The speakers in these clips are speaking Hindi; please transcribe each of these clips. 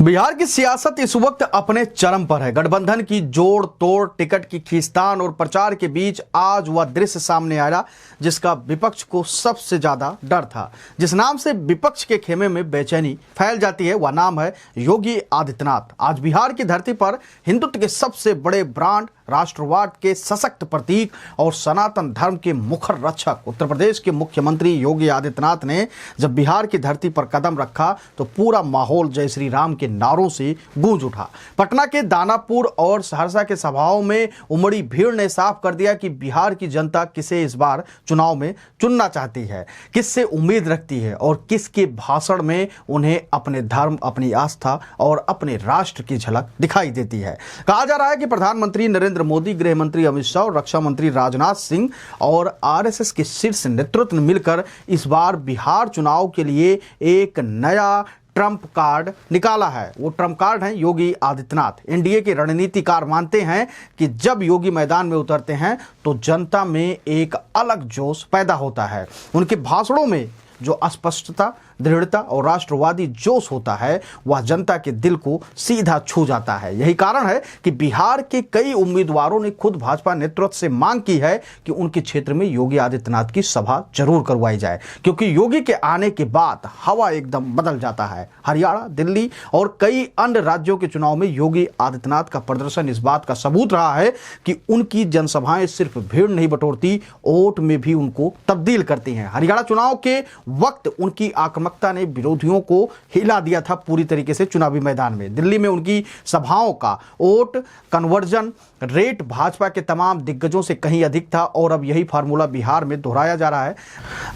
बिहार की सियासत इस वक्त अपने चरम पर है। गठबंधन की जोड़ तोड़, टिकट की खींचतान और प्रचार के बीच आज वह दृश्य सामने आया जिसका विपक्ष को सबसे ज्यादा डर था। जिस नाम से विपक्ष के खेमे में बेचैनी फैल जाती है वह नाम है योगी आदित्यनाथ। आज बिहार की धरती पर हिंदुत्व के सबसे बड़े ब्रांड, राष्ट्रवाद के सशक्त प्रतीक और सनातन धर्म के मुखर रक्षक उत्तर प्रदेश के मुख्यमंत्री योगी आदित्यनाथ ने जब बिहार की धरती पर कदम रखा तो पूरा माहौल जय श्री राम के नारों से गूंज उठा। पटना के दानापुर और सहरसा के सभाओं में उमड़ी भीड़ ने साफ कर दिया कि बिहार की जनता किसे इस बार चुनाव में चुनना चाहती है, किससे उम्मीद रखती है और किसके भाषण में उन्हें अपने धर्म, अपनी आस्था और अपने राष्ट्र की झलक दिखाई देती है। कहा जा रहा है कि प्रधानमंत्री नरेंद्र मोदी, गृह मंत्री अमित शाह और रक्षा मंत्री राजनाथ सिंह और आरएसएस के शीर्ष नेतृत्व ने मिलकर इस बार बिहार चुनाव के लिए एक नया ट्रम्प कार्ड निकाला है। वो ट्रम्प कार्ड है योगी आदित्यनाथ। एनडीए के रणनीतिकार मानते हैं कि जब योगी मैदान में उतरते हैं तो जनता में एक अलग जोश पैदा होता है। उनके भाषणों में जो स्पष्टता, दृढ़ता और राष्ट्रवादी जोश होता है वह जनता के दिल को सीधा छू जाता है। यही कारण है कि बिहार के कई उम्मीदवारों ने खुद भाजपा नेतृत्व से मांग की है कि उनके क्षेत्र में योगी आदित्यनाथ की सभा जरूर करवाई जाए, क्योंकि योगी के आने के बाद हवा एकदम बदल जाता है। हरियाणा, दिल्ली और कई अन्य राज्यों के चुनाव में योगी आदित्यनाथ का प्रदर्शन इस बात का सबूत रहा है कि उनकी जनसभाएं सिर्फ भीड़ नहीं बटोरती, वोट में भी उनको तब्दील करती हैं। हरियाणा चुनाव के वक्त उनकी आक्रामकता ने विरोधियों को हिला दिया था पूरी तरीके से चुनावी मैदान में। दिल्ली में उनकी सभाओं का वोट कन्वर्जन रेट भाजपा के तमाम दिग्गजों से कहीं अधिक था और अब यही फार्मूला बिहार में दोहराया जा रहा है।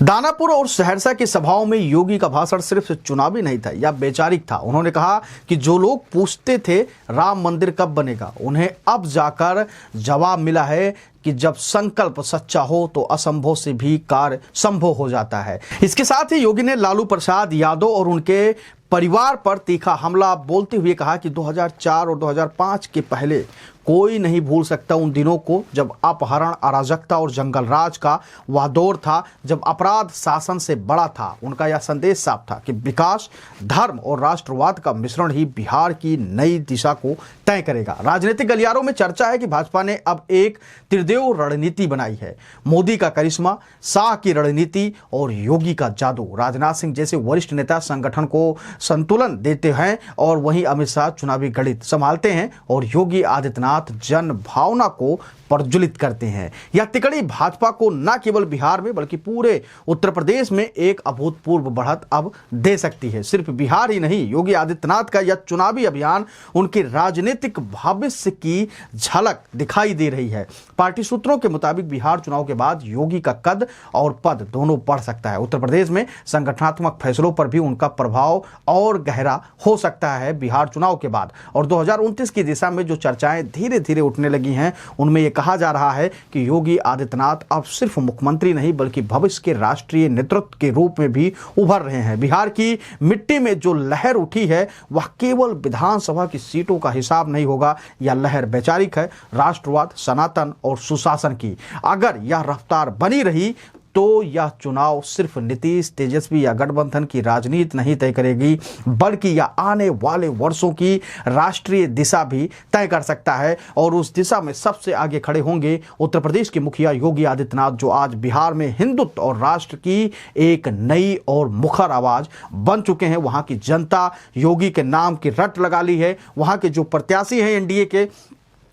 दानापुर और सहरसा की सभाओं में योगी का भाषण सिर्फ चुनावी नहीं था या वैचारिक था। उन्होंने कहा कि जो लोग पूछते थे राम मंदिर कब बनेगा, उन्हें अब जाकर जवाब मिला है कि जब संकल्प सच्चा हो तो असंभव से भी कार्य संभव हो जाता है। इसके साथ ही योगी ने लालू प्रसाद यादव और उनके परिवार पर तीखा हमला बोलते हुए कहा कि 2004 और 2005 के पहले कोई नहीं भूल सकता उन दिनों को जब अपहरण, अराजकता और जंगल राज का वह दौर था, जब अपराध शासन से बड़ा था। उनका यह संदेश साफ था कि विकास, धर्म और राष्ट्रवाद का मिश्रण ही बिहार की नई दिशा को तय करेगा। राजनीतिक गलियारों में चर्चा है कि भाजपा ने अब एक त्रिदेव रणनीति बनाई है। मोदी का करिश्मा, शाह की रणनीति और योगी का जादू। राजनाथ सिंह जैसे वरिष्ठ नेता संगठन को संतुलन देते हैं और वहीं अमित शाह चुनावी गणित संभालते हैं और योगी आदित्यनाथ जन भावना को प्रज्वलित करते हैं। यह तिकड़ी भाजपा को न केवल बिहार में बल्कि पूरे उत्तर प्रदेश में एक अभूतपूर्व बढ़त अब दे सकती है। सिर्फ बिहार ही नहीं, योगी आदित्यनाथ का यह चुनावी अभियान उनके राजनीतिक भविष्य की झलक दिखाई दे रही है। पार्टी सूत्रों के मुताबिक बिहार चुनाव के बाद योगी का कद और पद दोनों बढ़ सकता है। उत्तर प्रदेश में संगठनात्मक फैसलों पर भी उनका प्रभाव और गहरा हो सकता है बिहार चुनाव के बाद। और 2029 की दिशा में जो चर्चाएं धीरे धीरे उठने लगी हैं उनमें यह कहा जा रहा है कि योगी आदित्यनाथ अब सिर्फ मुख्यमंत्री नहीं बल्कि भविष्य के राष्ट्रीय नेतृत्व के रूप में भी उभर रहे हैं। बिहार की मिट्टी में जो लहर उठी है वह केवल विधानसभा की सीटों का हिसाब नहीं होगा। यह लहर वैचारिक है, राष्ट्रवाद, सनातन और सुशासन की। अगर यह रफ्तार बनी रही तो यह चुनाव सिर्फ नीतीश, तेजस्वी या गठबंधन की राजनीति नहीं तय करेगी बल्कि यह आने वाले वर्षों की राष्ट्रीय दिशा भी तय कर सकता है। और उस दिशा में सबसे आगे खड़े होंगे उत्तर प्रदेश के मुखिया योगी आदित्यनाथ, जो आज बिहार में हिंदुत्व और राष्ट्र की एक नई और मुखर आवाज बन चुके हैं। वहां की जनता योगी के नाम की रट लगा ली है। वहां के जो प्रत्याशी हैं एनडीए के,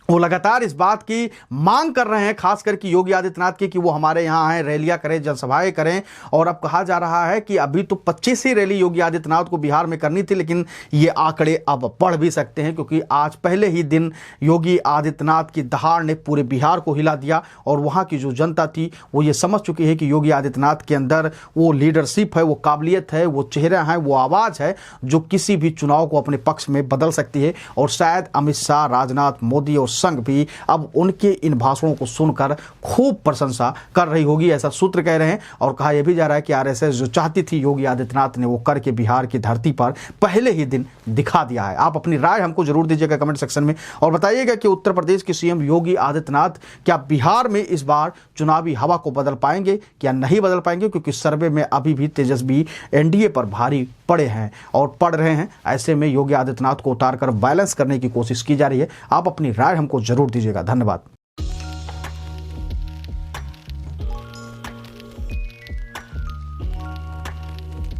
वो लगातार इस बात की मांग कर रहे हैं, खास करके योगी आदित्यनाथ की, कि वो हमारे यहाँ आए, रैलियां करें, जनसभाएं करें। और अब कहा जा रहा है कि अभी तो 25 ही रैली योगी आदित्यनाथ को बिहार में करनी थी, लेकिन ये आंकड़े अब बढ़ भी सकते हैं क्योंकि आज पहले ही दिन योगी आदित्यनाथ की दहाड़ ने पूरे बिहार को हिला दिया और वहाँ की जो जनता थी वो ये समझ चुकी है कि योगी आदित्यनाथ के अंदर वो लीडरशिप है, वो काबिलियत है, वो चेहरा है, वो आवाज़ है जो किसी भी चुनाव को अपने पक्ष में बदल सकती है। और शायद अमित शाह, राजनाथ, मोदी और संघ भी अब उनके इन भाषणों को सुनकर खूब प्रशंसा कर रही होगी, ऐसा सूत्र कह रहे हैं। और कहा यह भी जा रहा है कि आरएसएस जो चाहती थी योगी आदित्यनाथ ने वो करके बिहार की धरती पर पहले ही दिन दिखा दिया है। आप अपनी राय हमको जरूर दीजिएगा कमेंट सेक्शन में और बताइएगा कि उत्तर प्रदेश के सीएम योगी आदित्यनाथ क्या बिहार में इस बार चुनावी हवा को बदल पाएंगे या नहीं बदल पाएंगे, क्योंकि सर्वे में अभी भी तेजस्वी एनडीए पर भारी पड़े हैं और पड़ रहे हैं। ऐसे में योगी आदित्यनाथ को उतारकर बैलेंस करने की कोशिश की जा रही है। आप अपनी राय हमको जरूर दीजिएगा। धन्यवाद।